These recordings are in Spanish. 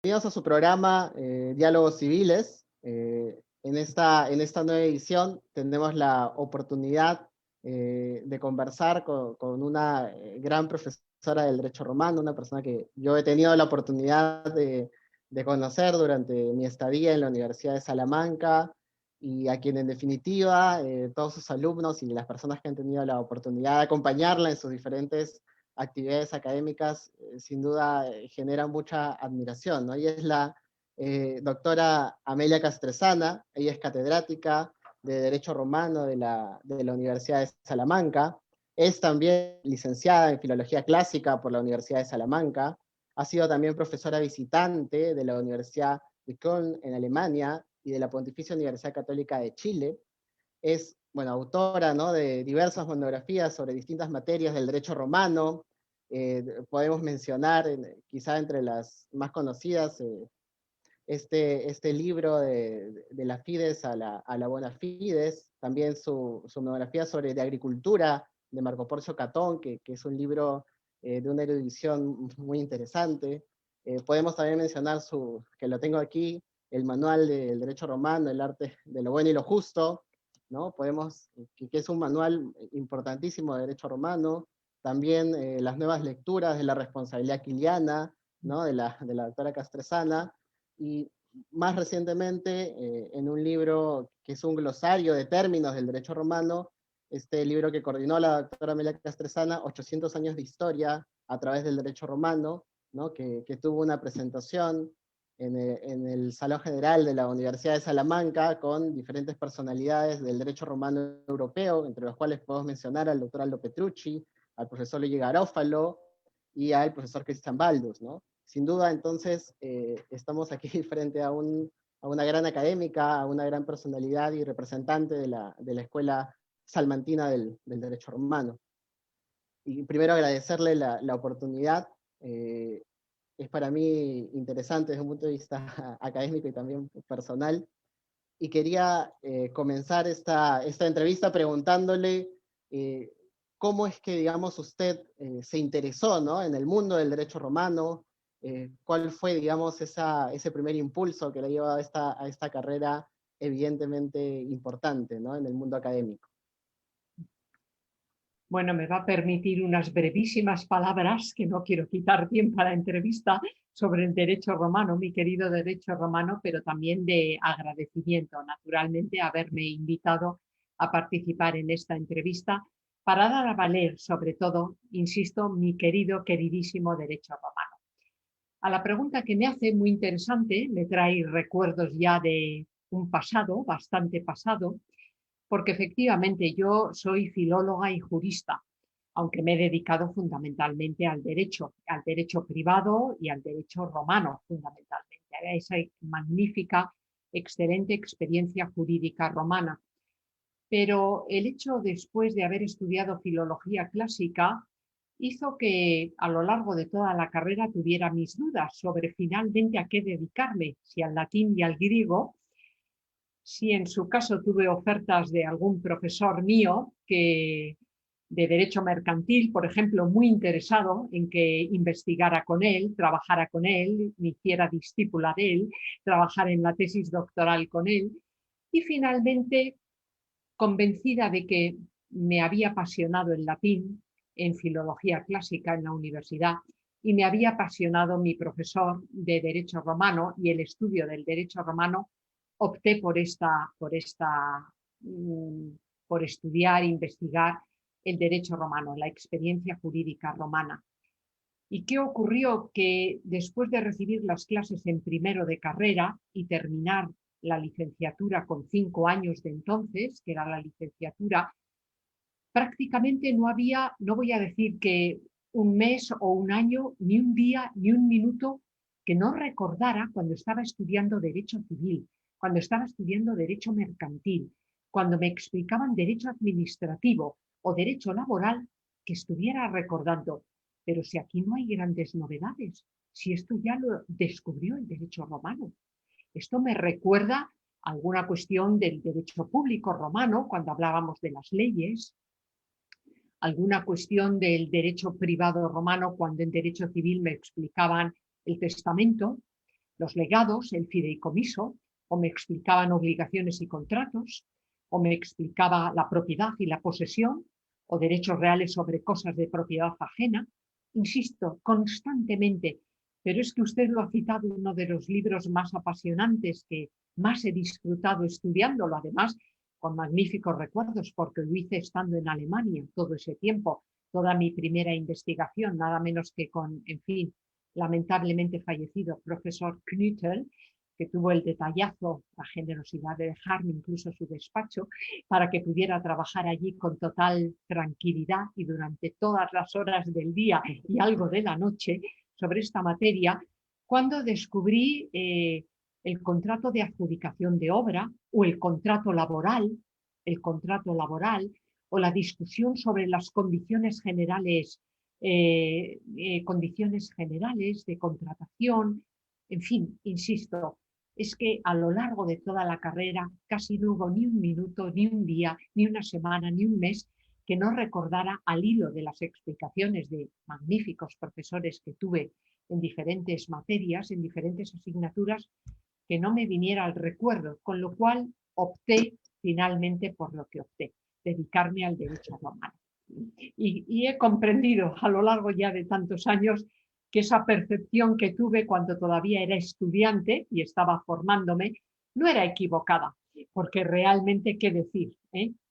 Bienvenidos a su programa Diálogos Civiles. En esta nueva edición tenemos la oportunidad de conversar con una gran profesora del derecho romano, una persona que yo he tenido la oportunidad de conocer durante mi estadía en la Universidad de Salamanca, y a quien en definitiva todos sus alumnos y las personas que han tenido la oportunidad de acompañarla en sus diferentes actividades académicas, sin duda generan mucha admiración, ¿no? Ella es la doctora Amelia Castresana. Ella es catedrática de Derecho Romano de la Universidad de Salamanca, es también licenciada en Filología Clásica por la Universidad de Salamanca, ha sido también profesora visitante de la Universidad de Köln en Alemania y de la Pontificia Universidad Católica de Chile. Es, bueno, autora, ¿no?, de diversas monografías sobre distintas materias del derecho romano. Podemos mencionar, quizá entre las más conocidas, este libro de la Fides a la Bona Fides, también su monografía sobre de agricultura de Marco Porcio Catón, que es un libro de una erudición muy interesante. Podemos también mencionar, que lo tengo aquí, el manual del derecho romano, el arte de lo bueno y lo justo, ¿no? Que es un manual importantísimo de derecho romano. También las nuevas lecturas de la responsabilidad quiliana, ¿no?, de la doctora Castresana. Y más recientemente, en un libro que es un glosario de términos del derecho romano, este libro que coordinó la doctora Amelia Castresana, 800 años de historia a través del derecho romano, ¿no?, que tuvo una presentación en el Salón General de la Universidad de Salamanca con diferentes personalidades del derecho romano europeo, entre los cuales podemos mencionar al doctor Aldo Petrucci, al profesor Luigi Garófalo y al profesor Christian Baldus, ¿no? Sin duda, entonces, estamos aquí frente a una gran académica, a una gran personalidad y representante de la escuela salmantina del derecho romano. Y primero agradecerle la oportunidad. eh, es para mí interesante desde un punto de vista académico y también personal. Y quería comenzar esta entrevista preguntándole eh, cómo es que, digamos, usted se interesó, ¿no?, en el mundo del derecho romano. ¿Cuál fue, digamos, ese primer impulso que le llevó a esta carrera evidentemente importante, ¿no?, en el mundo académico? Bueno, me va a permitir unas brevísimas palabras, que no quiero quitar tiempo a la entrevista, sobre el derecho romano, mi querido derecho romano, pero también de agradecimiento, naturalmente, haberme invitado a participar en esta entrevista para dar a valer, sobre todo, insisto, mi querido, queridísimo derecho romano. A la pregunta que me hace, muy interesante, me trae recuerdos ya de un pasado, bastante pasado, porque efectivamente yo soy filóloga y jurista, aunque me he dedicado fundamentalmente al derecho privado y al derecho romano, fundamentalmente, a esa magnífica, excelente experiencia jurídica romana. Pero el hecho, después de haber estudiado filología clásica, hizo que a lo largo de toda la carrera tuviera mis dudas sobre finalmente a qué dedicarme, si al latín y al griego. Si en su caso tuve ofertas de algún profesor mío que de derecho mercantil, por ejemplo, muy interesado en que investigara con él, trabajara con él, me hiciera discípula de él, trabajar en la tesis doctoral con él, y finalmente, convencida de que me había apasionado el latín en filología clásica en la universidad y me había apasionado mi profesor de derecho romano y el estudio del derecho romano, opté mm, por estudiar e investigar el derecho romano, la experiencia jurídica romana. ¿Y qué ocurrió? Que después de recibir las clases en primero de carrera y terminar la licenciatura con 5 años de entonces, que era la licenciatura, prácticamente no había, no voy a decir que un mes o un año, ni un día, ni un minuto que no recordara cuando estaba estudiando derecho civil, cuando estaba estudiando derecho mercantil, cuando me explicaban derecho administrativo o derecho laboral, que estuviera recordando. Pero si aquí no hay grandes novedades, si esto ya lo descubrió el derecho romano. Esto me recuerda alguna cuestión del derecho público romano, cuando hablábamos de las leyes, alguna cuestión del derecho privado romano, cuando en derecho civil me explicaban el testamento, los legados, el fideicomiso, o me explicaban obligaciones y contratos, o me explicaba la propiedad y la posesión, o derechos reales sobre cosas de propiedad ajena. Insisto, constantemente, pero es que usted lo ha citado, uno de los libros más apasionantes que más he disfrutado estudiándolo, además con magníficos recuerdos, porque lo hice estando en Alemania todo ese tiempo, toda mi primera investigación, nada menos que con, en fin, lamentablemente fallecido profesor Knüttel, que tuvo el detallazo, la generosidad de dejarme incluso su despacho, para que pudiera trabajar allí con total tranquilidad y durante todas las horas del día y algo de la noche sobre esta materia, cuando descubrí el contrato de adjudicación de obra o el contrato laboral o la discusión sobre las condiciones generales de contratación, en fin, insisto, es que a lo largo de toda la carrera casi no hubo ni un minuto, ni un día, ni una semana, ni un mes que no recordara al hilo de las explicaciones de magníficos profesores que tuve en diferentes materias, en diferentes asignaturas, que no me viniera al recuerdo, con lo cual opté finalmente por lo que opté, dedicarme al derecho romano. Y he comprendido a lo largo ya de tantos años que esa percepción que tuve cuando todavía era estudiante y estaba formándome no era equivocada, porque realmente, ¿qué decir?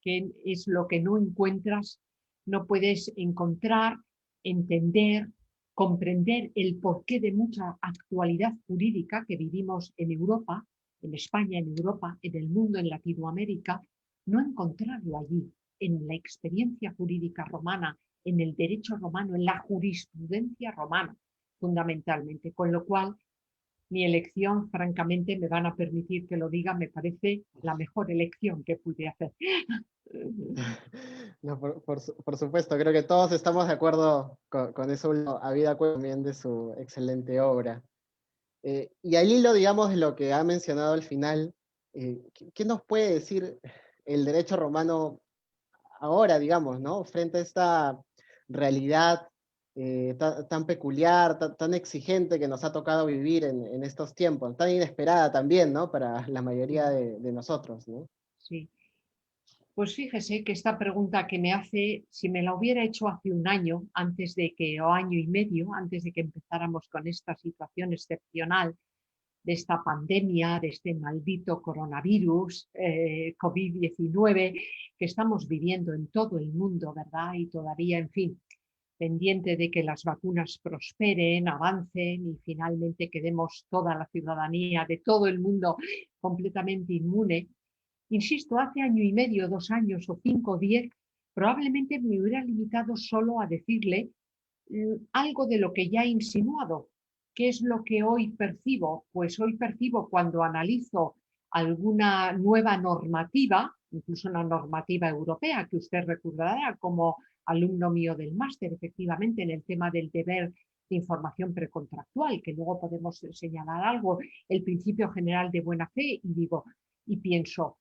¿Qué es lo que no encuentras? No puedes encontrar, entender, comprender el porqué de mucha actualidad jurídica que vivimos en Europa, en España, en Europa, en el mundo, en Latinoamérica, no encontrarlo allí, en la experiencia jurídica romana, en el derecho romano, en la jurisprudencia romana, fundamentalmente. Con lo cual, mi elección, francamente, me van a permitir que lo diga, me parece la mejor elección que pude hacer. No, por supuesto, creo que todos estamos de acuerdo con eso, habida cuenta también de su excelente obra. Y al hilo, digamos, de lo que ha mencionado al final, ¿qué nos puede decir el derecho romano ahora, digamos, ¿no? Frente a esta realidad tan peculiar, tan exigente que nos ha tocado vivir en estos tiempos, tan inesperada también, ¿no? Para la mayoría de nosotros, ¿no? Sí. Pues fíjese que esta pregunta que me hace, si me la hubiera hecho hace un año, o año y medio, antes de que empezáramos con esta situación excepcional de esta pandemia, de este maldito coronavirus, COVID-19, que estamos viviendo en todo el mundo, ¿verdad? Y todavía, en fin, pendiente de que las vacunas prosperen, avancen y finalmente quedemos toda la ciudadanía de todo el mundo completamente inmune. Insisto, hace año y medio, 2 años o 5 o 10, probablemente me hubiera limitado solo a decirle algo de lo que ya he insinuado. ¿Qué es lo que hoy percibo? Pues hoy percibo cuando analizo alguna nueva normativa, incluso una normativa europea que usted recordará como alumno mío del máster, efectivamente, en el tema del deber de información precontractual, que luego podemos señalar algo, el principio general de buena fe, y digo, y pienso,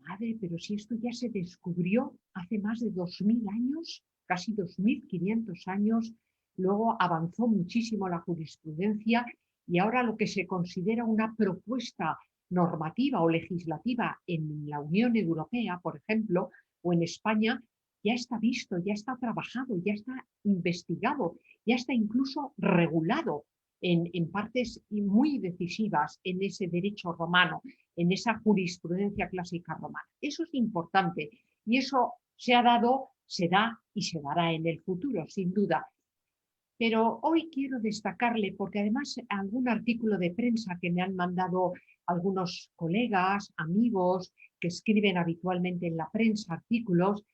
madre, pero si esto ya se descubrió hace más de 2000 años, casi 2500 años, luego avanzó muchísimo la jurisprudencia y ahora lo que se considera una propuesta normativa o legislativa en la Unión Europea, por ejemplo, o en España, ya está visto, ya está trabajado, ya está investigado, ya está incluso regulado en partes muy decisivas en ese derecho romano, en esa jurisprudencia clásica romana. Eso es importante y eso se ha dado, se da y se dará en el futuro, sin duda. Pero hoy quiero destacarle, porque además algún artículo de prensa que me han mandado algunos colegas, amigos, que escriben habitualmente en la prensa artículos,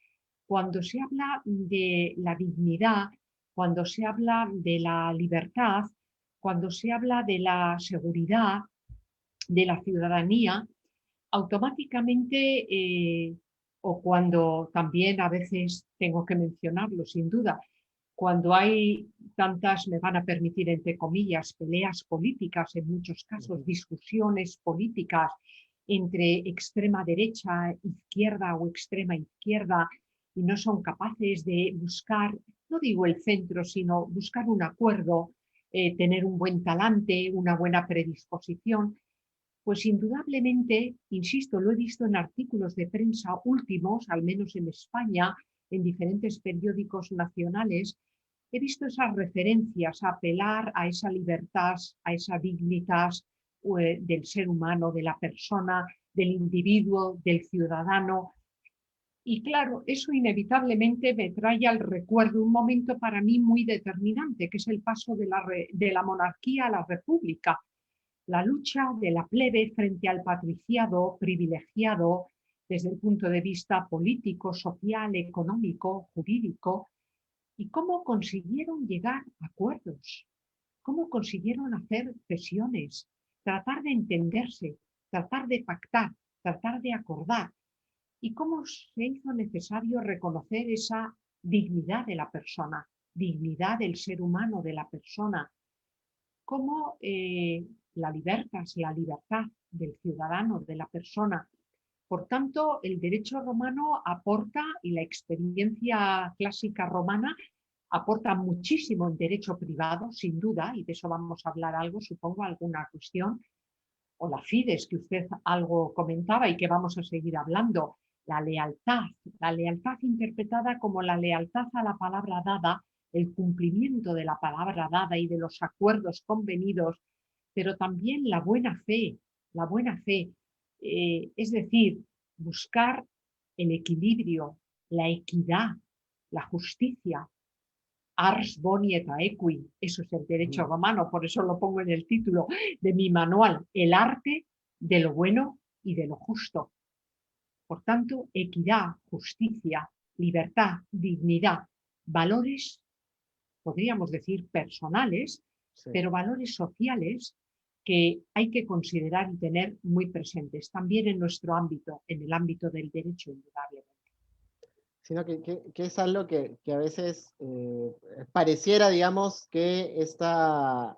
cuando se habla de la dignidad, cuando se habla de la libertad, cuando se habla de la seguridad, de la ciudadanía, automáticamente, o cuando también a veces tengo que mencionarlo sin duda, cuando hay tantas, me van a permitir entre comillas, peleas políticas, en muchos casos discusiones políticas entre extrema derecha, izquierda o extrema izquierda, y no son capaces de buscar, no digo el centro, sino buscar un acuerdo, tener un buen talante, una buena predisposición. Pues indudablemente, insisto, lo he visto en artículos de prensa últimos, al menos en España, en diferentes periódicos nacionales, he visto esas referencias a apelar a esa libertad, a esa dignitas del ser humano, de la persona, del individuo, del ciudadano. Y claro, eso inevitablemente me trae al recuerdo un momento para mí muy determinante, que es el paso de la monarquía a la república, la lucha de la plebe frente al patriciado privilegiado desde el punto de vista político, social, económico, jurídico, y cómo consiguieron llegar a acuerdos, cómo consiguieron hacer cesiones, tratar de entenderse, tratar de pactar, tratar de acordar, y cómo se hizo necesario reconocer esa dignidad de la persona, dignidad del ser humano, de la persona, cómo la libertad del ciudadano, de la persona. Por tanto, el derecho romano aporta, y la experiencia clásica romana aporta muchísimo en derecho privado, sin duda, y de eso vamos a hablar algo, supongo, alguna cuestión, o la fides, que usted algo comentaba y que vamos a seguir hablando, la lealtad interpretada como la lealtad a la palabra dada, el cumplimiento de la palabra dada y de los acuerdos convenidos, pero también la buena fe, es decir, buscar el equilibrio, la equidad, la justicia, ars boni et aequi, eso es el derecho romano, por eso lo pongo en el título de mi manual, el arte de lo bueno y de lo justo. Por tanto, equidad, justicia, libertad, dignidad, valores, podríamos decir personales, Sí. pero valores sociales que hay que considerar y tener muy presentes, también en nuestro ámbito, en el ámbito del derecho, indudablemente. Sino que es algo que a veces pareciera, digamos, que esta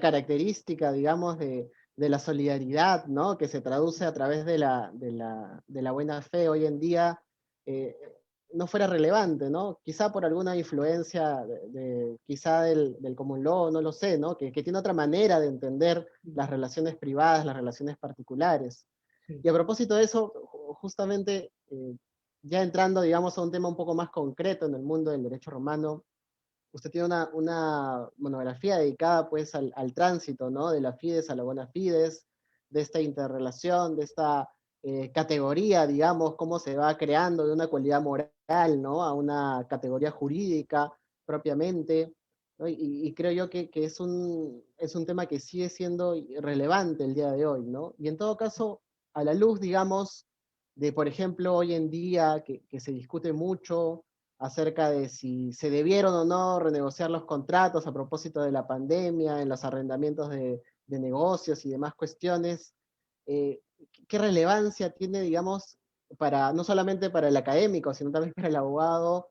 característica, digamos, de la solidaridad, ¿no? Que se traduce a través de la buena fe hoy en día, eh, no fuera relevante, ¿no? Quizá por alguna influencia quizá del common law, no lo sé, ¿no? Que tiene otra manera de entender las relaciones privadas, las relaciones particulares. Sí. Y a propósito de eso, justamente, ya entrando, digamos, a un tema un poco más concreto en el mundo del derecho romano, usted tiene una monografía dedicada, pues, al tránsito, ¿no? De la fides a la bona fides, de esta interrelación, de esta categoría, digamos, cómo se va creando de una cualidad moral, ¿no? A una categoría jurídica propiamente, ¿no? Y creo yo que es un tema que sigue siendo relevante el día de hoy, ¿no? Y en todo caso, a la luz, digamos, de, por ejemplo, hoy en día, que se discute mucho acerca de si se debieron o no renegociar los contratos a propósito de la pandemia, en los arrendamientos de negocios y demás cuestiones, eh, ¿qué relevancia tiene, digamos, para, no solamente para el académico, sino también para el abogado,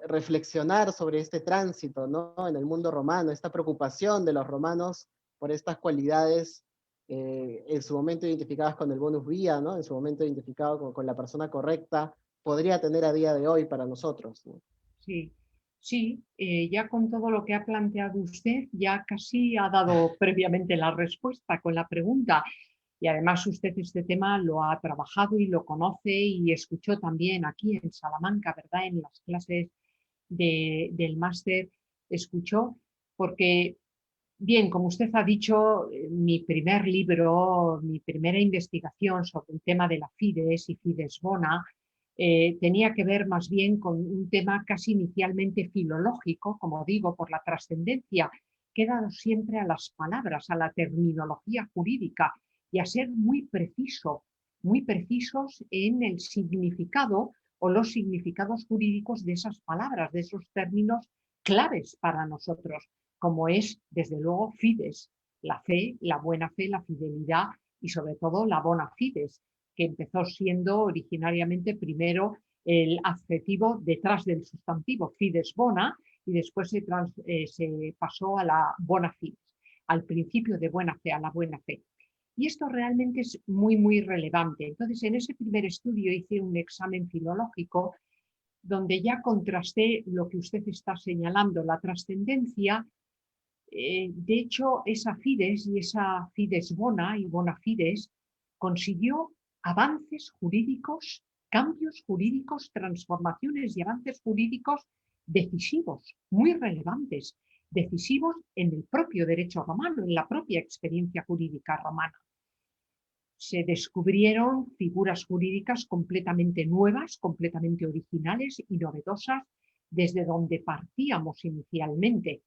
reflexionar sobre este tránsito, ¿no? En el mundo romano, esta preocupación de los romanos por estas cualidades en su momento identificadas con el bonus vía, ¿no? En su momento identificado con la persona correcta, podría tener a día de hoy para nosotros, ¿no? Sí, sí, ya con todo lo que ha planteado usted, ya casi ha dado previamente la respuesta con la pregunta. Y además usted este tema lo ha trabajado y lo conoce y escuchó también aquí en Salamanca, ¿verdad? En las clases del máster, escuchó, porque, bien, como usted ha dicho, mi primer libro, mi primera investigación sobre el tema de la Fides y Fides Bona, tenía que ver más bien con un tema casi inicialmente filológico, como digo, por la trascendencia que he dado siempre a las palabras, a la terminología jurídica y a ser muy precisos en el significado o los significados jurídicos de esas palabras, de esos términos claves para nosotros, como es, desde luego, fides, la fe, la buena fe, la fidelidad y sobre todo la bona fides, que empezó siendo originariamente primero el adjetivo detrás del sustantivo fides bona y después se pasó a la bona fides, al principio de buena fe, a la buena fe. Y esto realmente es muy, muy relevante. Entonces, en ese primer estudio hice un examen filológico donde ya contrasté lo que usted está señalando, la trascendencia De hecho, esa Fides y esa Fides Bona y Bona Fides consiguió avances jurídicos, cambios jurídicos, transformaciones y avances jurídicos decisivos, muy relevantes, decisivos en el propio derecho romano, en la propia experiencia jurídica romana. Se descubrieron figuras jurídicas completamente nuevas, completamente originales y novedosas desde donde partíamos inicialmente.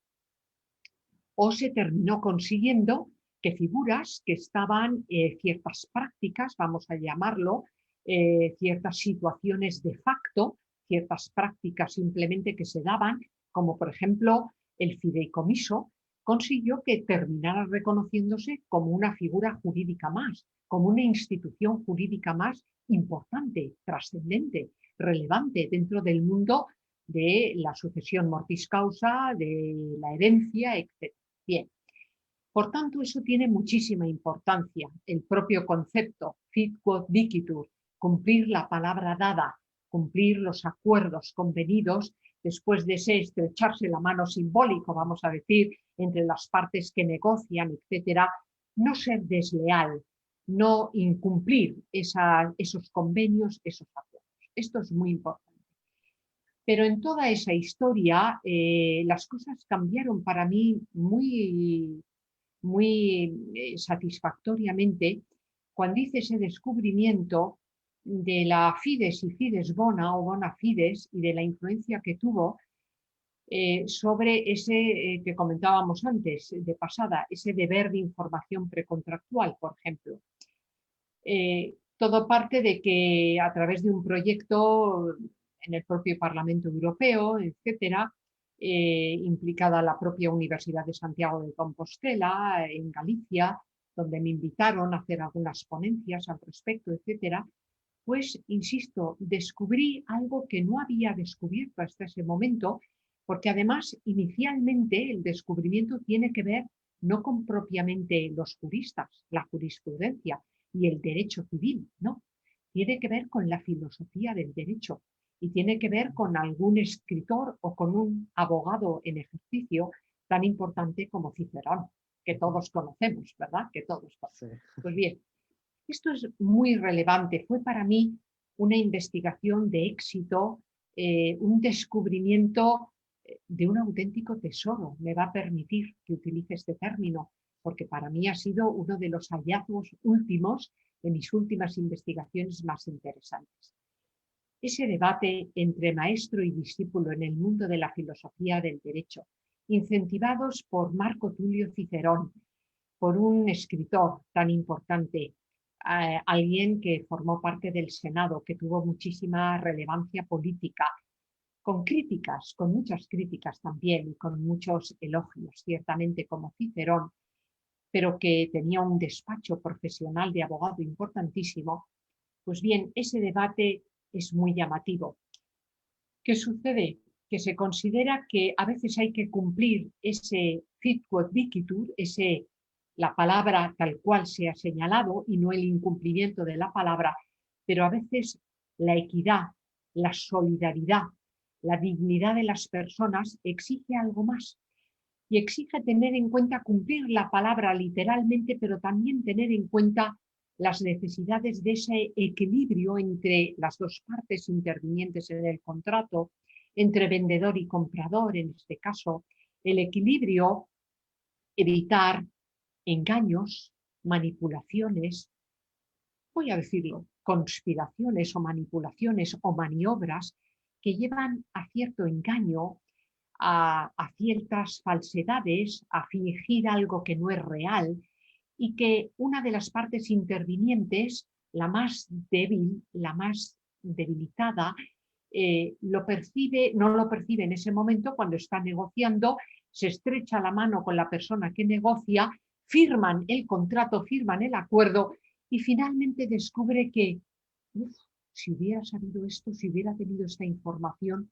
O se terminó consiguiendo que figuras que estaban, ciertas prácticas, vamos a llamarlo, ciertas situaciones de facto, ciertas prácticas simplemente que se daban, como por ejemplo el fideicomiso, consiguió que terminara reconociéndose como una figura jurídica más, como una institución jurídica más importante, trascendente, relevante dentro del mundo de la sucesión mortis causa, de la herencia, etc. Bien, por tanto, eso tiene muchísima importancia. El propio concepto, fit quod dicitur, cumplir la palabra dada, cumplir los acuerdos convenidos, después de ese estrecharse la mano simbólico, vamos a decir, entre las partes que negocian, etcétera, no ser desleal, no incumplir esos convenios, esos acuerdos. Esto es muy importante. Pero en toda esa historia las cosas cambiaron para mí muy satisfactoriamente cuando hice ese descubrimiento de la Fides y Fides Bona o Bona Fides y de la influencia que tuvo sobre ese que comentábamos antes de pasada, ese deber de información precontractual, por ejemplo. Todo parte de que a través de un proyecto en el propio Parlamento Europeo, etcétera, implicada la propia Universidad de Santiago de Compostela, en Galicia, donde me invitaron a hacer algunas ponencias al respecto, etcétera, pues, insisto, descubrí algo que no había descubierto hasta ese momento, porque además, inicialmente, el descubrimiento tiene que ver no con propiamente los juristas, la jurisprudencia y el derecho civil, no, tiene que ver con la filosofía del derecho y tiene que ver con algún escritor o con un abogado en ejercicio tan importante como Cicerón, que todos conocemos, ¿verdad? Que todos conocemos. Sí. Pues bien, esto es muy relevante. Fue para mí una investigación de éxito, un descubrimiento de un auténtico tesoro. Me va a permitir que utilice este término, porque para mí ha sido uno de los hallazgos últimos de mis últimas investigaciones más interesantes. Ese debate entre maestro y discípulo en el mundo de la filosofía del derecho, incentivados por Marco Tulio Cicerón, por un escritor tan importante, alguien que formó parte del Senado, que tuvo muchísima relevancia política, con críticas, con muchas críticas también y con muchos elogios, ciertamente como Cicerón, pero que tenía un despacho profesional de abogado importantísimo. Pues bien, ese debate es muy llamativo. ¿Qué sucede? Que se considera que a veces hay que cumplir ese fit quod dicitur, la palabra tal cual se ha señalado y no el incumplimiento de la palabra, pero a veces la equidad, la solidaridad, la dignidad de las personas exige algo más y exige tener en cuenta cumplir la palabra literalmente, pero también tener en cuenta las necesidades de ese equilibrio entre las dos partes intervinientes en el contrato, entre vendedor y comprador, en este caso, el equilibrio, evitar engaños, manipulaciones, voy a decirlo, conspiraciones o manipulaciones o maniobras que llevan a cierto engaño, a ciertas falsedades, a fingir algo que no es real y que una de las partes intervinientes, la más débil, la más debilitada, lo percibe, no lo percibe en ese momento cuando está negociando, se estrecha la mano con la persona que negocia, firman el contrato, firman el acuerdo y finalmente descubre que si hubiera sabido esto, si hubiera tenido esta información,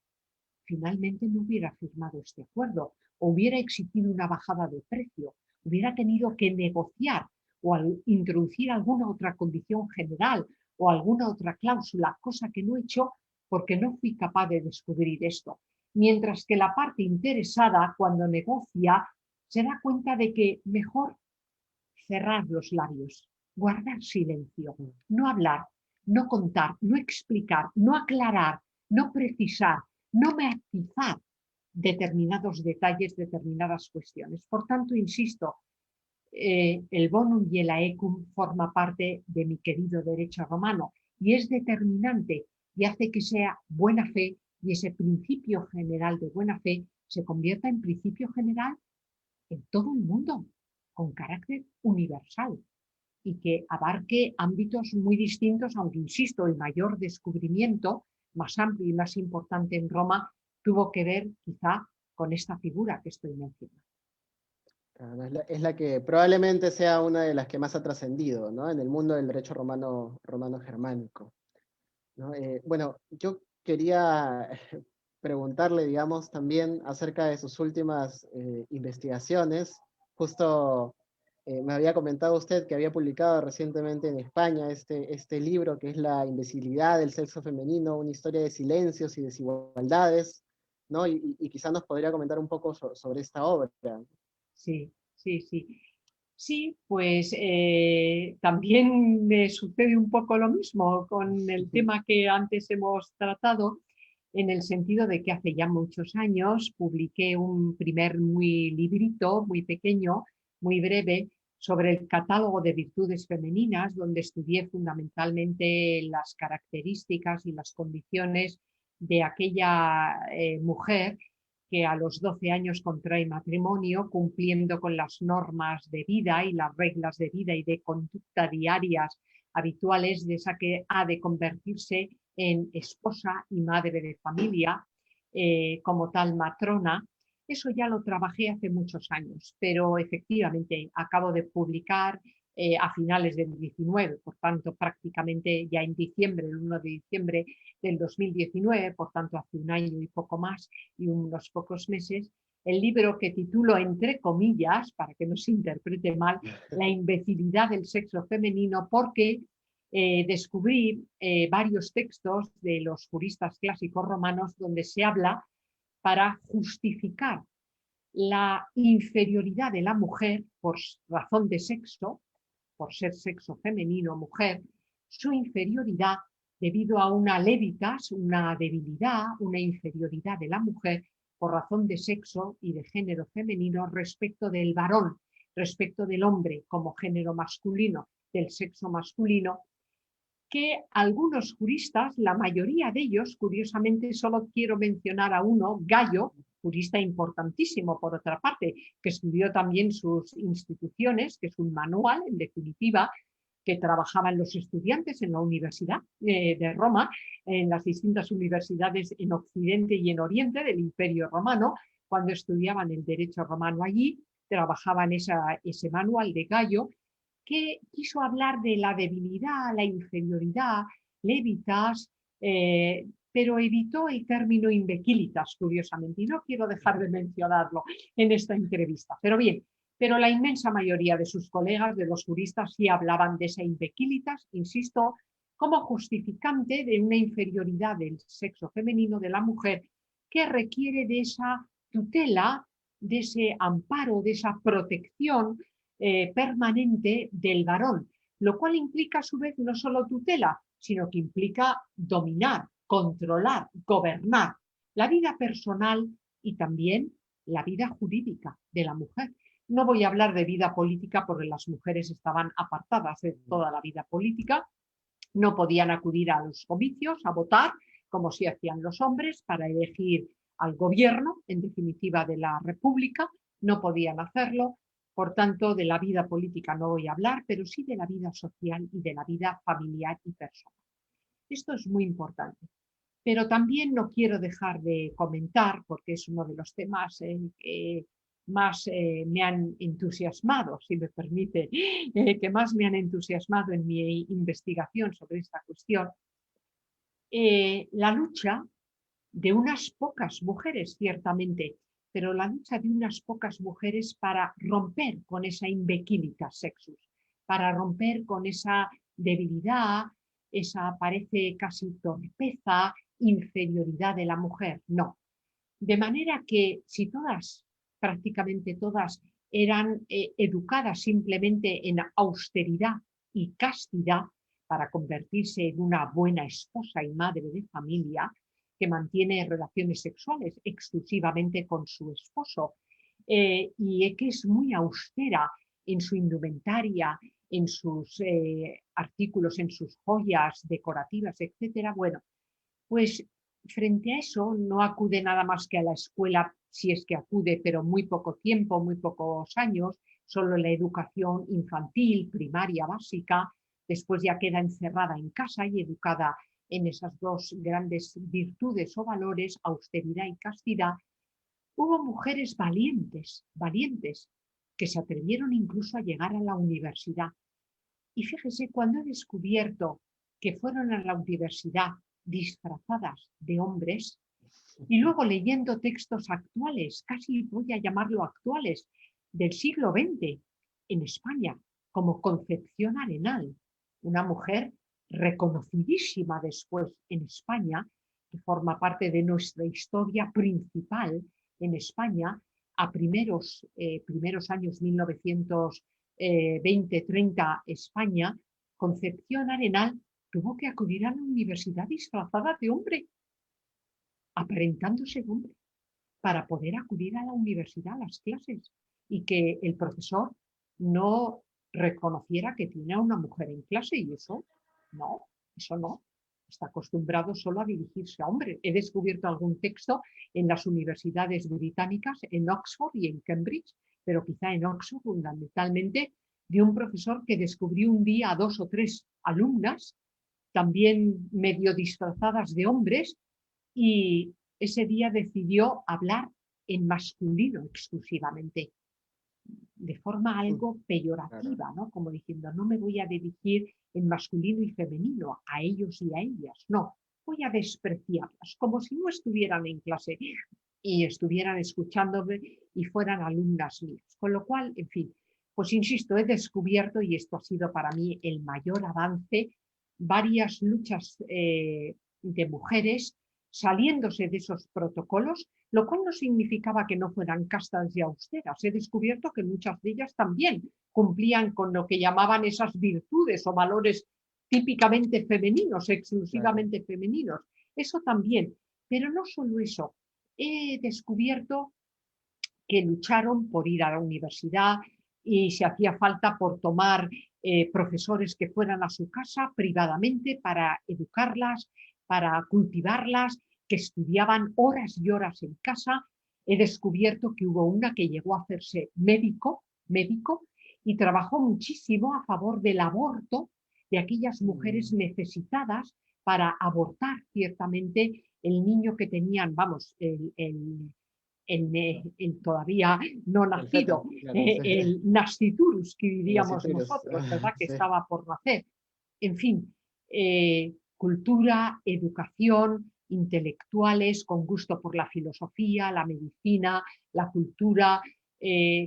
finalmente no hubiera firmado este acuerdo o hubiera exigido una bajada de precio, hubiera tenido que negociar o introducir alguna otra condición general o alguna otra cláusula, cosa que no he hecho porque no fui capaz de descubrir esto. Mientras que la parte interesada, cuando negocia, se da cuenta de que mejor cerrar los labios, guardar silencio, no hablar, no contar, no explicar, no aclarar, no precisar, no matizar determinados detalles, determinadas cuestiones. Por tanto, insisto, el bonum y el aecum forma parte de mi querido derecho romano y es determinante y hace que sea buena fe y ese principio general de buena fe se convierta en principio general en todo el mundo, con carácter universal y que abarque ámbitos muy distintos, aunque insisto, el mayor descubrimiento más amplio y más importante en Roma tuvo que ver quizá con esta figura que estoy mencionando. Claro, es la que probablemente sea una de las que más ha trascendido, ¿no? En el mundo del derecho romano germánico, ¿no? Bueno, yo quería preguntarle, digamos, también acerca de sus últimas investigaciones. Justo me había comentado usted que había publicado recientemente en España este libro que es La invisibilidad del sexo femenino, una historia de silencios y desigualdades, ¿no? Y quizás nos podría comentar un poco sobre esta obra. Sí, sí, sí. Sí, pues también me sucede un poco lo mismo con el tema que antes hemos tratado, en el sentido de que hace ya muchos años publiqué un primer muy librito, muy pequeño, muy breve, sobre el catálogo de virtudes femeninas, donde estudié fundamentalmente las características y las condiciones de aquella mujer que a los 12 años contrae matrimonio, cumpliendo con las normas de vida y las reglas de vida y de conducta diarias habituales de esa que ha de convertirse en esposa y madre de familia, como tal matrona. Eso ya lo trabajé hace muchos años, pero efectivamente acabo de publicar a finales del 19, por tanto prácticamente ya en diciembre, el 1 de diciembre del 2019, por tanto hace un año y poco más y unos pocos meses, el libro que titulo entre comillas, para que no se interprete mal, La imbecilidad del sexo femenino, porque descubrí varios textos de los juristas clásicos romanos donde se habla para justificar la inferioridad de la mujer por razón de sexo, por ser sexo femenino o mujer, su inferioridad debido a una levitas, una debilidad, una inferioridad de la mujer por razón de sexo y de género femenino respecto del varón, respecto del hombre como género masculino, del sexo masculino, que algunos juristas, la mayoría de ellos, curiosamente solo quiero mencionar a uno, Gallo, jurista importantísimo por otra parte, que estudió también sus instituciones, que es un manual, en definitiva, que trabajaban los estudiantes en la Universidad de Roma, en las distintas universidades en Occidente y en Oriente del Imperio Romano, cuando estudiaban el derecho romano allí, trabajaban ese manual de Gallo, que quiso hablar de la debilidad, la inferioridad, levitas, pero evitó el término imbecilitas, curiosamente, y no quiero dejar de mencionarlo en esta entrevista. Pero bien, pero la inmensa mayoría de sus colegas, de los juristas, sí hablaban de esa imbecilitas, insisto, como justificante de una inferioridad del sexo femenino de la mujer que requiere de esa tutela, de ese amparo, de esa protección permanente del varón, lo cual implica a su vez no solo tutela, sino que implica dominar, controlar, gobernar la vida personal y también la vida jurídica de la mujer. No voy a hablar de vida política porque las mujeres estaban apartadas de toda la vida política, no podían acudir a los comicios a votar, como si hacían los hombres, para elegir al gobierno, en definitiva de la República, no podían hacerlo. Por tanto, de la vida política no voy a hablar, pero sí de la vida social y de la vida familiar y personal. Esto es muy importante. Pero también no quiero dejar de comentar, porque es uno de los temas que más me han entusiasmado, si me permite, que más me han entusiasmado en mi investigación sobre esta cuestión, la lucha de unas pocas mujeres, ciertamente, pero la lucha de unas pocas mujeres para romper con esa imbecilita sexus, para romper con esa debilidad, esa parece casi torpeza, inferioridad de la mujer. No. De manera que si todas, prácticamente todas, eran educadas simplemente en austeridad y castidad para convertirse en una buena esposa y madre de familia que mantiene relaciones sexuales exclusivamente con su esposo y que es muy austera en su indumentaria, en sus artículos, en sus joyas decorativas, etcétera. Bueno, pues frente a eso no acude nada más que a la escuela, si es que acude, pero muy poco tiempo, muy pocos años, solo la educación infantil, primaria, básica, después ya queda encerrada en casa y educada en esas dos grandes virtudes o valores, austeridad y castidad. Hubo mujeres valientes, valientes, que se atrevieron incluso a llegar a la universidad. Y fíjese, cuando he descubierto que fueron a la universidad disfrazadas de hombres, y luego leyendo textos actuales, casi voy a llamarlo actuales, del siglo XX, en España, como Concepción Arenal, una mujer reconocidísima después en España, que forma parte de nuestra historia principal en España, a primeros años 1920-30 España, Concepción Arenal tuvo que acudir a la universidad disfrazada de hombre, aparentándose hombre, para poder acudir a la universidad, a las clases, y que el profesor no reconociera que tiene a una mujer en clase, y eso no, está acostumbrado solo a dirigirse a hombres. He descubierto algún texto en las universidades británicas, en Oxford y en Cambridge, pero quizá en Oxford fundamentalmente, de un profesor que descubrió un día a 2 o 3 alumnas, también medio disfrazadas de hombres, y ese día decidió hablar en masculino exclusivamente, de forma algo peyorativa, ¿no? Como diciendo, no me voy a dirigir en masculino y femenino a ellos y a ellas, no, voy a despreciarlas, como si no estuvieran en clase y estuvieran escuchándome y fueran alumnas mías. Con lo cual, en fin, pues insisto, he descubierto, y esto ha sido para mí el mayor avance, varias luchas de mujeres saliéndose de esos protocolos, lo cual no significaba que no fueran castas y austeras. He descubierto que muchas de ellas también cumplían con lo que llamaban esas virtudes o valores típicamente femeninos, exclusivamente femeninos. Eso también, pero no solo eso. He descubierto que lucharon por ir a la universidad y si hacía falta por tomar profesores que fueran a su casa privadamente para educarlas, para cultivarlas, que estudiaban horas y horas en casa. He descubierto que hubo una que llegó a hacerse médico y trabajó muchísimo a favor del aborto de aquellas mujeres necesitadas para abortar ciertamente el niño que tenían, vamos, el todavía no nacido, el nasciturus, que diríamos nosotros, ¿verdad? Que estaba por nacer. En fin, cultura, educación, intelectuales con gusto por la filosofía, la medicina, la cultura.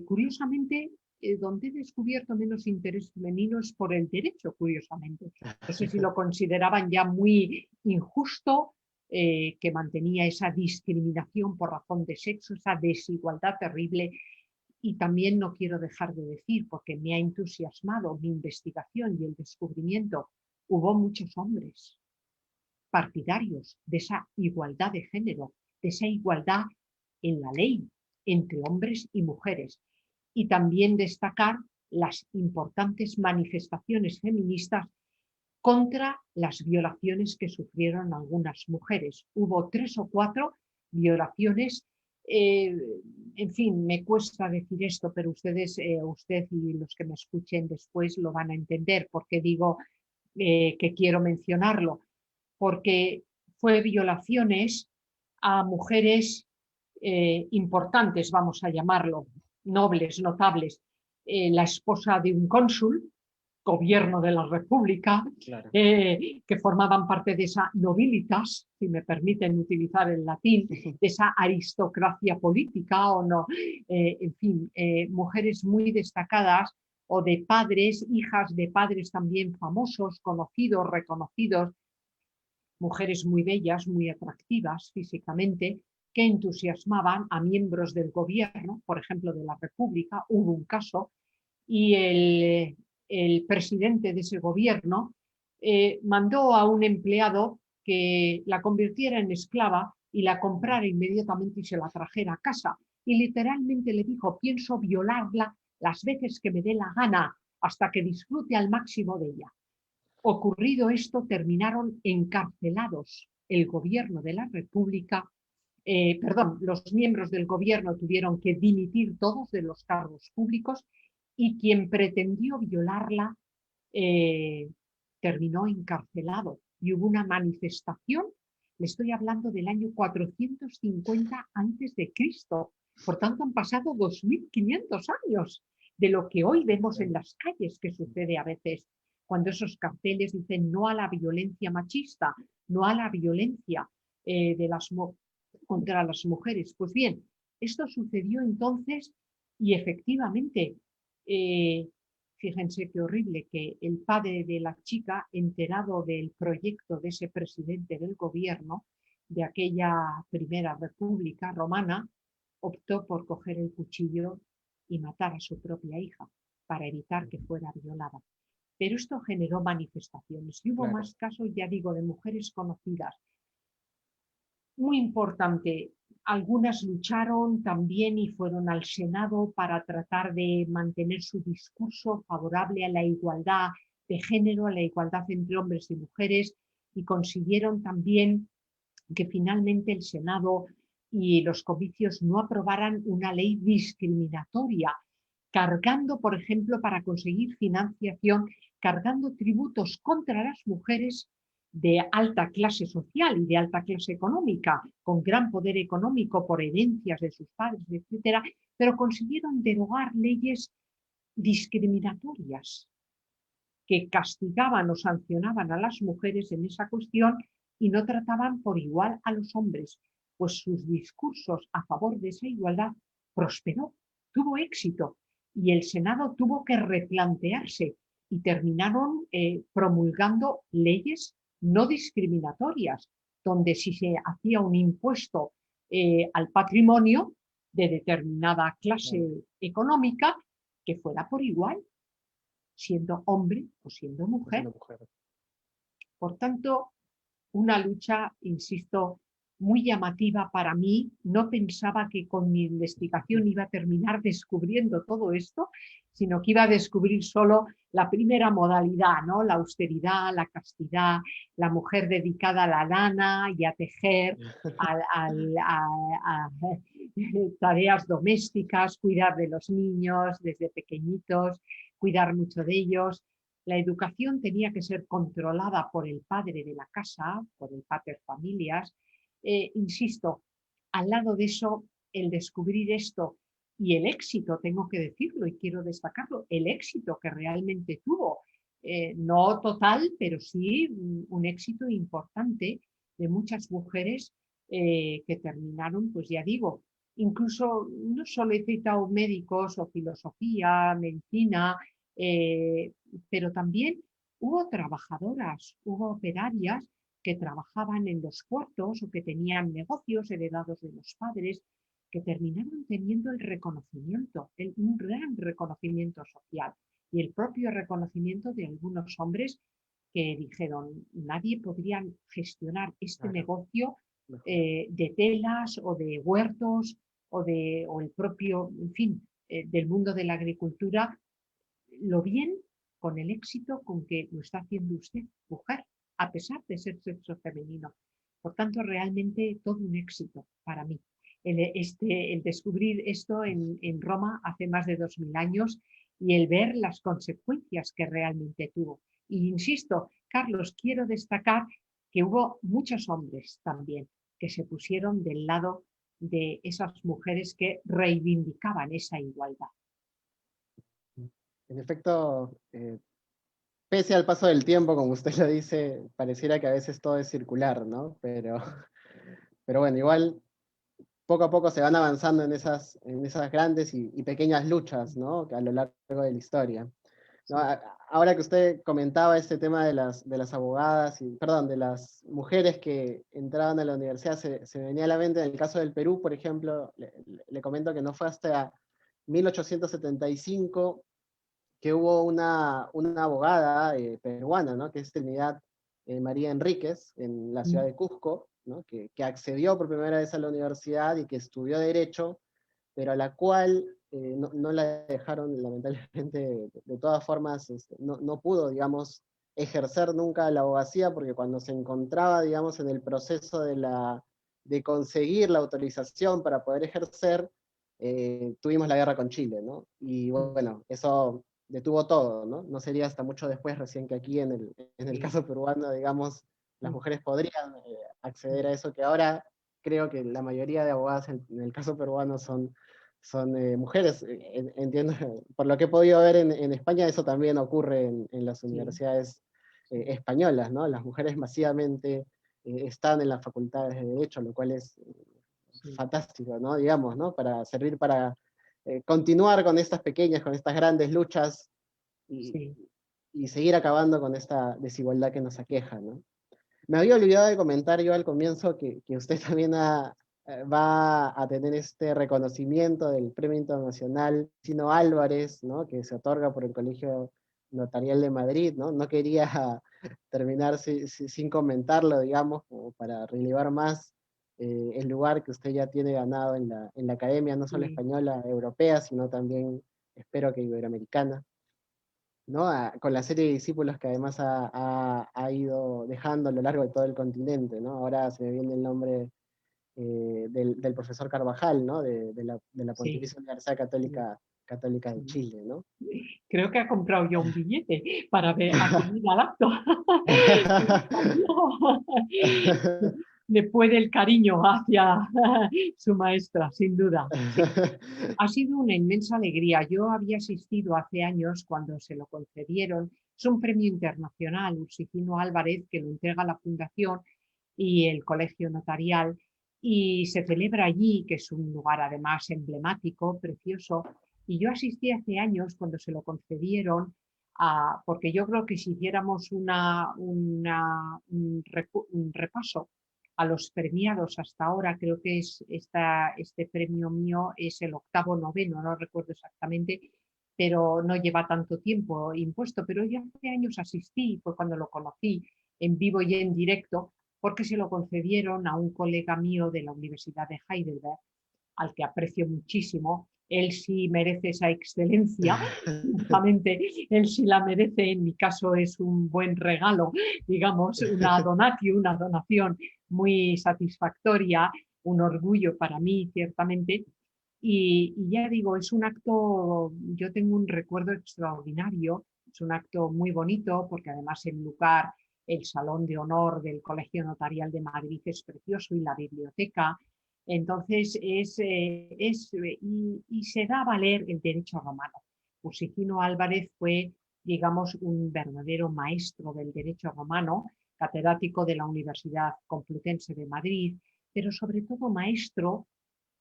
Curiosamente, donde he descubierto menos interés femenino es por el derecho, curiosamente. No sé si lo consideraban ya muy injusto, que mantenía esa discriminación por razón de sexo, esa desigualdad terrible. Y también no quiero dejar de decir, porque me ha entusiasmado mi investigación y el descubrimiento, hubo muchos hombres partidarios de esa igualdad de género, de esa igualdad en la ley entre hombres y mujeres. Y también destacar las importantes manifestaciones feministas contra las violaciones que sufrieron algunas mujeres. Hubo 3 o 4 violaciones. En fin, me cuesta decir esto, pero ustedes, usted y los que me escuchen después lo van a entender porque digo que quiero mencionarlo. Porque fue violaciones a mujeres importantes, vamos a llamarlo, nobles, notables. La esposa de un cónsul, gobierno de la República, que formaban parte de esa nobilitas, si me permiten utilizar el latín, de esa aristocracia política o no, en fin, mujeres muy destacadas o de padres, hijas de padres también famosos, conocidos, reconocidos, mujeres muy bellas, muy atractivas físicamente, que entusiasmaban a miembros del gobierno, por ejemplo, de la República. Hubo un caso y el presidente de ese gobierno mandó a un empleado que la convirtiera en esclava y la comprara inmediatamente y se la trajera a casa. Y literalmente le dijo: pienso violarla las veces que me dé la gana hasta que disfrute al máximo de ella. Ocurrido esto, terminaron encarcelados el gobierno de la República, los miembros del gobierno tuvieron que dimitir todos de los cargos públicos y quien pretendió violarla eh, terminó encarcelado. Y hubo una manifestación, le estoy hablando del año 450 antes de Cristo. Por tanto, han pasado 2500 años de lo que hoy vemos en las calles, que sucede a veces cuando esos carteles dicen no a la violencia machista, no a la violencia contra las mujeres. Pues bien, esto sucedió entonces y efectivamente, fíjense qué horrible que el padre de la chica, enterado del proyecto de ese presidente del gobierno de aquella primera república romana, optó por coger el cuchillo y matar a su propia hija para evitar que fuera violada. Pero esto generó manifestaciones y hubo más casos, ya digo, de mujeres conocidas. Muy importante, algunas lucharon también y fueron al Senado para tratar de mantener su discurso favorable a la igualdad de género, a la igualdad entre hombres y mujeres, y consiguieron también que finalmente el Senado y los comicios no aprobaran una ley discriminatoria, cargando, por ejemplo, para conseguir financiación, cargando tributos contra las mujeres de alta clase social y de alta clase económica, con gran poder económico por herencias de sus padres, etcétera, pero consiguieron derogar leyes discriminatorias que castigaban o sancionaban a las mujeres en esa cuestión y no trataban por igual a los hombres, pues sus discursos a favor de esa igualdad prosperó, tuvo éxito, y el Senado tuvo que replantearse y terminaron promulgando leyes no discriminatorias, donde si se hacía un impuesto al patrimonio de determinada clase económica, que fuera por igual, siendo hombre o siendo mujer. Por tanto, una lucha, insisto, muy llamativa para mí. No pensaba que con mi investigación iba a terminar descubriendo todo esto, sino que iba a descubrir solo la primera modalidad, ¿no? La austeridad, la castidad, la mujer dedicada a la lana y a tejer, a tareas domésticas, cuidar de los niños desde pequeñitos, cuidar mucho de ellos. La educación tenía que ser controlada por el padre de la casa, por el pater familias. Insisto, al lado de eso, el descubrir esto y el éxito, tengo que decirlo y quiero destacarlo, el éxito que realmente tuvo, no total, pero sí un éxito importante de muchas mujeres que terminaron, pues ya digo, incluso no solo he citado médicos o filosofía, medicina, pero también hubo trabajadoras, hubo operarias que trabajaban en los puertos o que tenían negocios heredados de los padres, que terminaron teniendo el reconocimiento, un gran reconocimiento social y el propio reconocimiento de algunos hombres que dijeron: nadie podría gestionar este negocio de telas o de huertos o el propio, en fin, del mundo de la agricultura, lo bien, con el éxito con que lo está haciendo usted, mujer, a pesar de ser sexo femenino. Por tanto, realmente todo un éxito para mí. El descubrir esto en Roma hace más de 2000 años y el ver las consecuencias que realmente tuvo. Y insisto, Carlos, quiero destacar que hubo muchos hombres también que se pusieron del lado de esas mujeres que reivindicaban esa igualdad. En efecto, pese al paso del tiempo, como usted lo dice, pareciera que a veces todo es circular, ¿no? Pero bueno, igual poco a poco se van avanzando en esas grandes y pequeñas luchas, ¿no? A lo largo de la historia. No, sí, ahora que usted comentaba este tema de las abogadas, y, perdón, de las mujeres que entraban a la universidad, se me venía a la mente en el caso del Perú, por ejemplo, le comento que no fue hasta 1875 que hubo una abogada peruana, ¿no? Que es Trinidad María Enríquez, en la ciudad mm, de Cusco, ¿no? Que accedió por primera vez a la universidad y que estudió Derecho, pero a la cual no la dejaron, lamentablemente, de todas formas, no pudo, digamos, ejercer nunca la abogacía, porque cuando se encontraba, digamos, en el proceso de conseguir la autorización para poder ejercer, tuvimos la guerra con Chile, ¿no? Y mm, bueno, eso detuvo todo, ¿no? No sería hasta mucho después, recién que aquí en el sí, caso peruano, digamos, las mm, mujeres podrían acceder mm, a eso, que ahora creo que la mayoría de abogadas en el caso peruano son mujeres. Entiendo, por lo que he podido ver en España, eso también ocurre en las sí, universidades sí, españolas, ¿no? Las mujeres masivamente están en las facultades de Derecho, lo cual es sí, fantástico, ¿no? Digamos, ¿no? Para servir para continuar con estas pequeñas, con estas grandes luchas y, sí, y seguir acabando con esta desigualdad que nos aqueja, ¿no? Me había olvidado de comentar yo al comienzo que usted también va a tener este reconocimiento del Premio Internacional Sino Álvarez, ¿no? Que se otorga por el Colegio Notarial de Madrid, ¿no? No quería terminar sin comentarlo, digamos, como para relevar más el lugar que usted ya tiene ganado en la academia, no solo sí. española, europea, sino también, espero que iberoamericana. ¿No? Con la serie de discípulos que además ha ido dejando a lo largo de todo el continente, ¿no? Ahora se me viene el nombre del profesor Carvajal, ¿no? De la Sí, Pontificia Universidad sí, Católica de sí. Chile, ¿no? Creo que ha comprado ya un billete para acudir al acto. Después del cariño hacia su maestra, sin duda. Sí. Ha sido una inmensa alegría. Yo había asistido hace años cuando se lo concedieron. Es un premio internacional, Ursicino Álvarez, que lo entrega la Fundación y el Colegio Notarial, y se celebra allí, que es un lugar además emblemático, precioso. Y yo asistí hace años cuando se lo concedieron, porque yo creo que si hiciéramos un repaso a los premiados hasta ahora, creo que este premio mío es el octavo, noveno, no recuerdo exactamente, pero no lleva tanto tiempo impuesto. Pero yo hace años asistí, fue cuando lo conocí en vivo y en directo, porque se lo concedieron a un colega mío de la Universidad de Heidelberg, al que aprecio muchísimo. Él sí merece esa excelencia, justamente él sí la merece. En mi caso es un buen regalo, digamos, una donatio, una donación muy satisfactoria, un orgullo para mí, ciertamente. Y ya digo, es un acto, yo tengo un recuerdo extraordinario, es un acto muy bonito, porque además el lugar, el Salón de Honor del Colegio Notarial de Madrid es precioso, y la biblioteca. Entonces, y se da a valer el derecho romano. Ursicino Álvarez fue, digamos, un verdadero maestro del derecho romano, catedrático de la Universidad Complutense de Madrid, pero sobre todo maestro,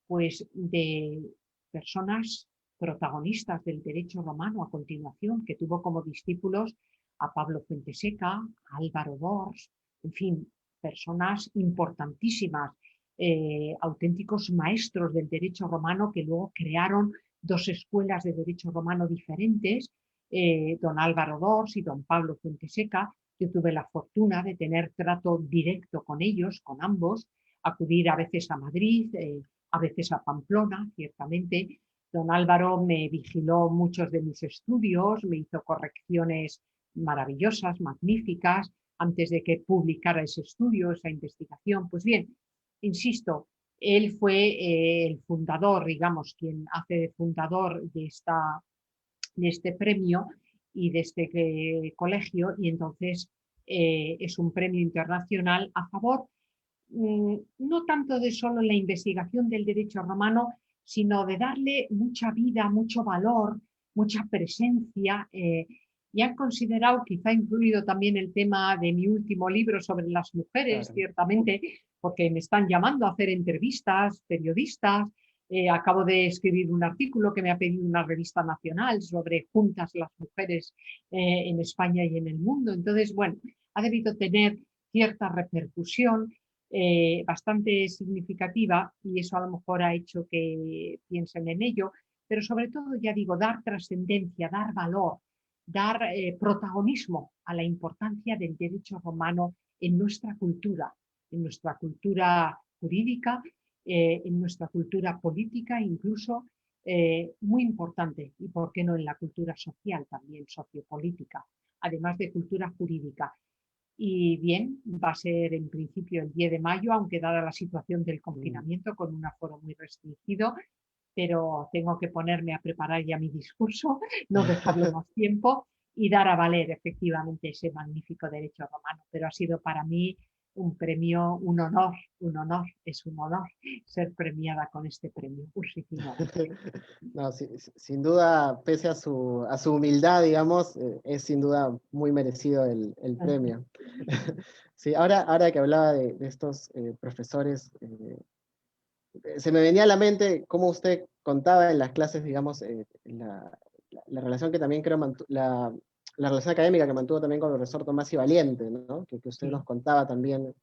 pues, de personas protagonistas del derecho romano a continuación, que tuvo como discípulos a Pablo Fuenteseca, a Álvaro Dors, en fin, personas importantísimas, auténticos maestros del derecho romano, que luego crearon dos escuelas de derecho romano diferentes, don Álvaro Dors y don Pablo Fuenteseca. Yo tuve la fortuna de tener trato directo con ellos, con ambos, acudir a veces a Madrid, a veces a Pamplona, ciertamente. Don Álvaro me vigiló muchos de mis estudios, me hizo correcciones maravillosas, magníficas, antes de que publicara ese estudio, esa investigación. Pues bien, insisto, él fue el fundador, digamos, quien hace de fundador de este premio y de este colegio, y entonces es un premio internacional a favor no tanto de solo la investigación del derecho romano, sino de darle mucha vida, mucho valor, mucha presencia. Y han considerado, quizá incluido también el tema de mi último libro sobre las mujeres, Claro. ciertamente, porque me están llamando a hacer entrevistas, periodistas, Acabo de escribir un artículo que me ha pedido una revista nacional sobre juntas las mujeres en España y en el mundo. Entonces, bueno, ha debido tener cierta repercusión bastante significativa y eso a lo mejor ha hecho que piensen en ello, pero sobre todo, ya digo, dar trascendencia, dar valor, dar protagonismo a la importancia del derecho romano en nuestra cultura jurídica, en nuestra cultura política, incluso muy importante, y por qué no en la cultura social también, sociopolítica, además de cultura jurídica. Y bien, va a ser en principio el 10 de mayo, aunque dada la situación del confinamiento, con un aforo muy restringido, pero tengo que ponerme a preparar ya mi discurso, no dejarlo más tiempo y dar a valer efectivamente ese magnífico derecho romano. Pero ha sido para mí un premio, es un honor ser premiada con este premio, Ursicinora. No, sin duda, pese a su humildad, digamos, es sin duda muy merecido el premio. Sí, ahora que hablaba de estos profesores, se me venía a la mente cómo usted contaba en las clases, digamos, la relación que también creo, la relación académica que mantuvo también con el profesor Tomás y Valiente, ¿no? Que usted Sí. nos contaba también.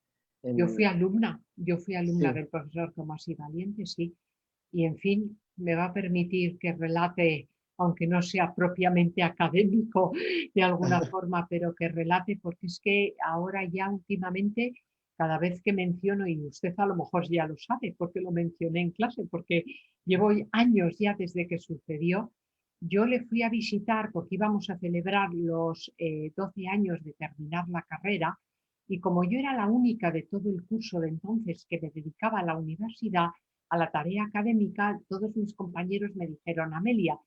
Yo fui alumna Sí. del profesor Tomás y Valiente, sí, y en fin, me va a permitir que relate, aunque no sea propiamente académico de alguna forma, pero que relate, porque es que ahora ya últimamente, cada vez que menciono, y usted a lo mejor ya lo sabe, porque lo mencioné en clase, porque llevo años ya desde que sucedió, yo le fui a visitar porque íbamos a celebrar los 12 años de terminar la carrera, y como yo era la única de todo el curso de entonces que me dedicaba a la universidad, a la tarea académica, todos mis compañeros me dijeron: Amelia,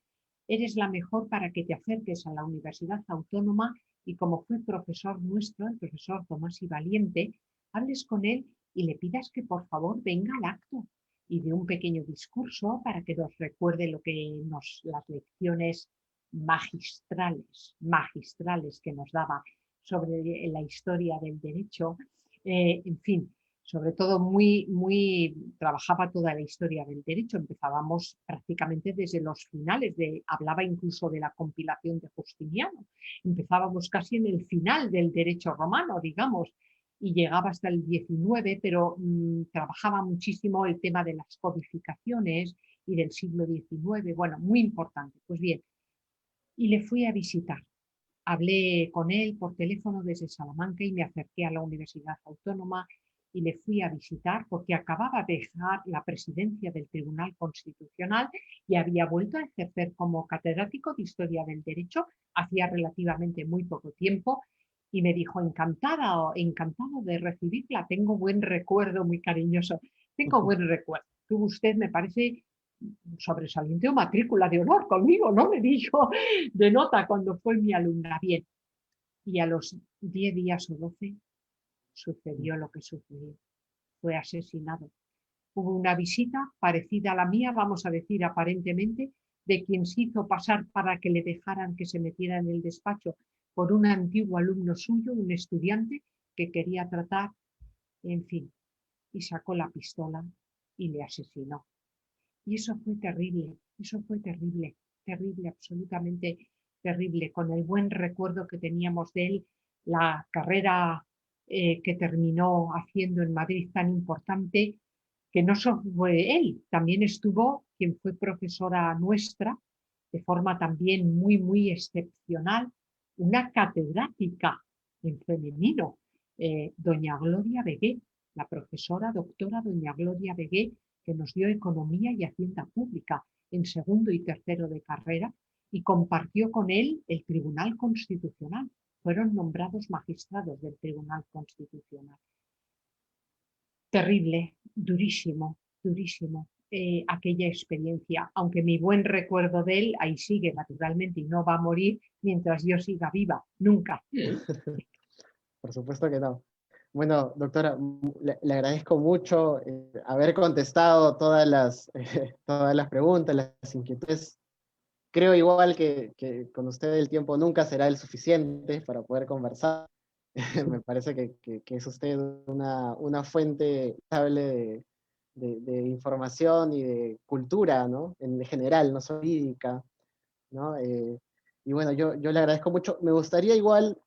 eres la mejor para que te acerques a la Universidad Autónoma y como fue profesor nuestro, el profesor Tomás y Valiente, hables con él y le pidas que por favor venga al acto y dé un pequeño discurso para que nos recuerde las lecciones magistrales que nos daba sobre la historia del derecho, en fin, sobre todo trabajaba toda la historia del derecho, empezábamos prácticamente desde los finales, hablaba incluso de la compilación de Justiniano, empezábamos casi en el final del derecho romano, digamos, y llegaba hasta el 19, pero trabajaba muchísimo el tema de las codificaciones y del siglo XIX, bueno, muy importante. Pues bien, y le fui a visitar. Hablé con él por teléfono desde Salamanca y me acerqué a la Universidad Autónoma y le fui a visitar porque acababa de dejar la presidencia del Tribunal Constitucional y había vuelto a ejercer como catedrático de Historia del Derecho hacía relativamente muy poco tiempo y me dijo: encantado de recibirla, tengo buen recuerdo, muy cariñoso, tengo buen recuerdo. Tuvo usted, me parece, sobresaliente o matrícula de honor conmigo, ¿no? Me dijo de nota cuando fue mi alumna. Bien, y a los 10 días o 12 sucedió lo que sucedió. Fue asesinado. Hubo una visita parecida a la mía, vamos a decir aparentemente, de quien se hizo pasar para que le dejaran que se metiera en el despacho por un antiguo alumno suyo, un estudiante que quería tratar, en fin, y sacó la pistola y le asesinó. Y eso fue terrible, terrible, absolutamente terrible, con el buen recuerdo que teníamos de él, la carrera que terminó haciendo en Madrid tan importante, que no solo fue él, también estuvo quien fue profesora nuestra, de forma también muy excepcional, una catedrática en femenino, doña Gloria Begué, la profesora doctora doña Gloria Begué, que nos dio Economía y Hacienda Pública en segundo y tercero de carrera y compartió con él el Tribunal Constitucional. Fueron nombrados magistrados del Tribunal Constitucional. Terrible, durísimo, durísimo aquella experiencia, aunque mi buen recuerdo de él ahí sigue naturalmente y no va a morir mientras yo siga viva, nunca. Por supuesto que no. Bueno, doctora, le agradezco mucho haber contestado todas las preguntas, las inquietudes. Creo igual que con usted el tiempo nunca será el suficiente para poder conversar. Me parece que es usted una fuente estable de información y de cultura, ¿no? En general, no solo jurídica, ¿no? Y bueno, yo le agradezco mucho. Me gustaría igual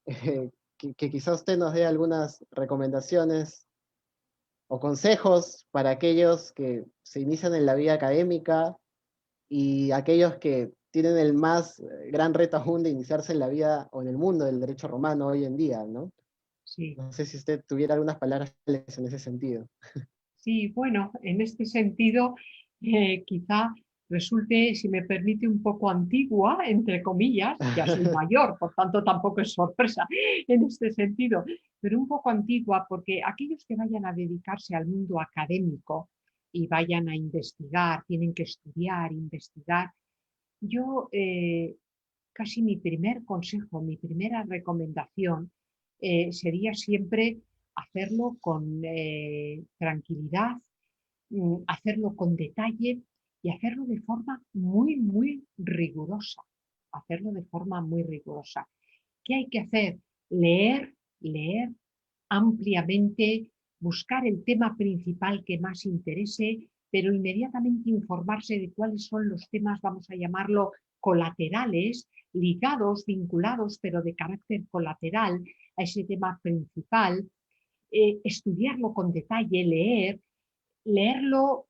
que quizás usted nos dé algunas recomendaciones o consejos para aquellos que se inician en la vida académica y aquellos que tienen el más gran reto aún de iniciarse en la vida o en el mundo del derecho romano hoy en día, ¿no? Sí. No sé si usted tuviera algunas palabras en ese sentido. Sí, bueno, en este sentido, quizá resulte, si me permite, un poco antigua, entre comillas, ya soy mayor, por tanto tampoco es sorpresa en este sentido, pero un poco antigua porque aquellos que vayan a dedicarse al mundo académico y vayan a investigar, tienen que estudiar, investigar, yo casi mi primer consejo, mi primera recomendación sería siempre hacerlo con tranquilidad, hacerlo con detalle y hacerlo de forma muy, muy rigurosa. Hacerlo de forma muy rigurosa. ¿Qué hay que hacer? Leer ampliamente, buscar el tema principal que más interese, pero inmediatamente informarse de cuáles son los temas, vamos a llamarlo, colaterales, ligados, vinculados, pero de carácter colateral a ese tema principal, estudiarlo con detalle, leerlo,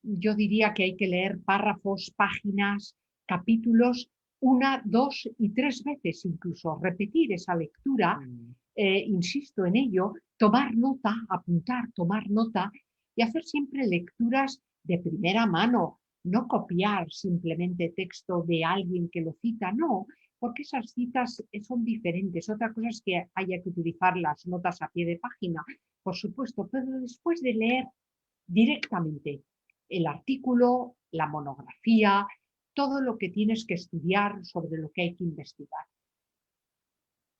yo diría que hay que leer párrafos, páginas, capítulos, una, dos y tres veces incluso, repetir esa lectura, insisto en ello, tomar nota, apuntar, tomar nota y hacer siempre lecturas de primera mano, no copiar simplemente texto de alguien que lo cita, no, porque esas citas son diferentes. Otra cosa es que haya que utilizar las notas a pie de página, por supuesto, pero después de leer directamente el artículo, la monografía, todo lo que tienes que estudiar sobre lo que hay que investigar.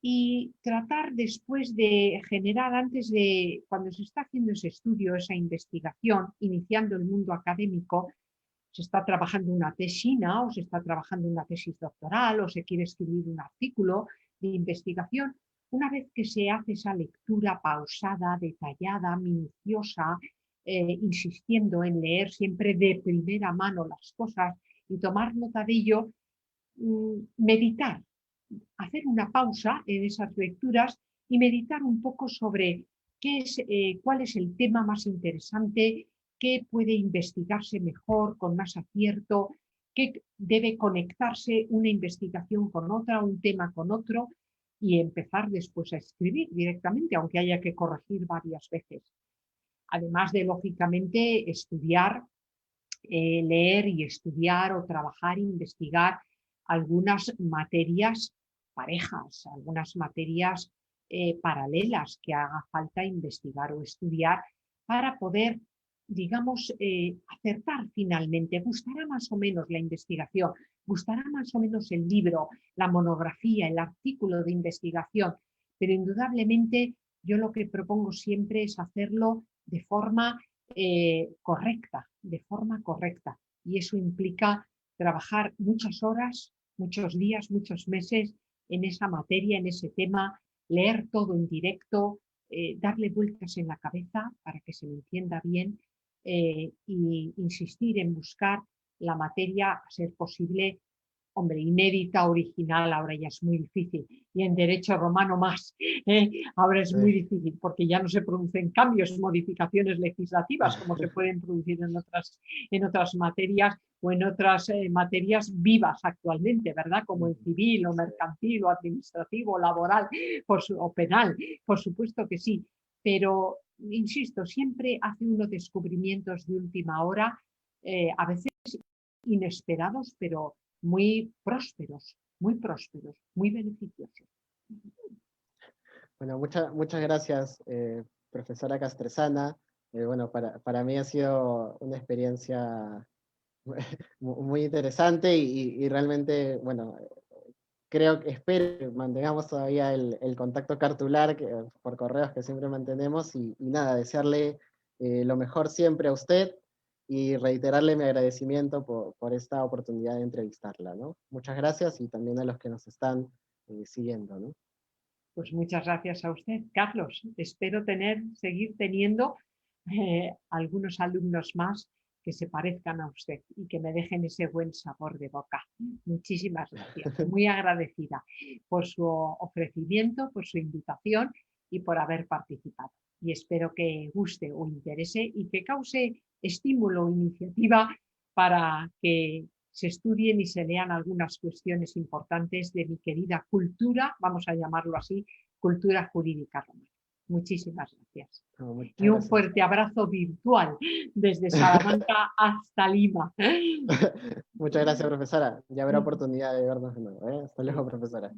Y tratar después de generar, antes de, cuando se está haciendo ese estudio, esa investigación, iniciando el mundo académico, se está trabajando una tesina o se está trabajando una tesis doctoral o se quiere escribir un artículo de investigación, una vez que se hace esa lectura pausada, detallada, minuciosa, insistiendo en leer siempre de primera mano las cosas y tomar nota de ello, meditar, hacer una pausa en esas lecturas y meditar un poco sobre cuál es el tema más interesante, qué puede investigarse mejor, con más acierto, qué debe conectarse una investigación con otra, un tema con otro, y empezar después a escribir directamente, aunque haya que corregir varias veces. Además de, lógicamente, estudiar, leer y estudiar o trabajar, investigar algunas materias parejas, algunas materias paralelas que haga falta investigar o estudiar para poder, digamos, acertar finalmente. Gustará más o menos la investigación, gustará más o menos el libro, la monografía, el artículo de investigación, pero indudablemente yo lo que propongo siempre es hacerlo de forma correcta, de forma correcta. Y eso implica trabajar muchas horas, muchos días, muchos meses en esa materia, en ese tema, leer todo en directo, darle vueltas en la cabeza para que se lo entienda bien y insistir en buscar la materia, a ser posible, hombre, inédita, original, ahora ya es muy difícil. Y en derecho romano más, ahora es muy Sí. difícil porque ya no se producen cambios, modificaciones legislativas como se pueden producir en otras materias o en otras materias vivas actualmente, ¿verdad? Como en civil o mercantil o administrativo o laboral o penal, por supuesto que sí. Pero, insisto, siempre hace unos descubrimientos de última hora, a veces inesperados, pero muy prósperos, muy beneficiosos. Bueno, muchas gracias, profesora Castresana. Bueno, para mí ha sido una experiencia muy interesante y realmente, bueno, espero que mantengamos todavía el contacto cartular por correos que siempre mantenemos y nada, desearle lo mejor siempre a usted y reiterarle mi agradecimiento por esta oportunidad de entrevistarla, ¿no? Muchas gracias y también a los que nos están siguiendo, ¿no? Pues muchas gracias a usted, Carlos. Espero seguir teniendo algunos alumnos más que se parezcan a usted y que me dejen ese buen sabor de boca. Muchísimas gracias. Muy agradecida por su ofrecimiento, por su invitación y por haber participado. Y espero que guste o interese y que cause estímulo o iniciativa para que se estudien y se lean algunas cuestiones importantes de mi querida cultura, vamos a llamarlo así, cultura jurídica romana. Muchísimas gracias. No, muchas Y un gracias. fuerte abrazo virtual desde Salamanca hasta Lima. Muchas gracias, profesora. Ya habrá oportunidad de vernos de nuevo, ¿eh? Hasta luego, profesora.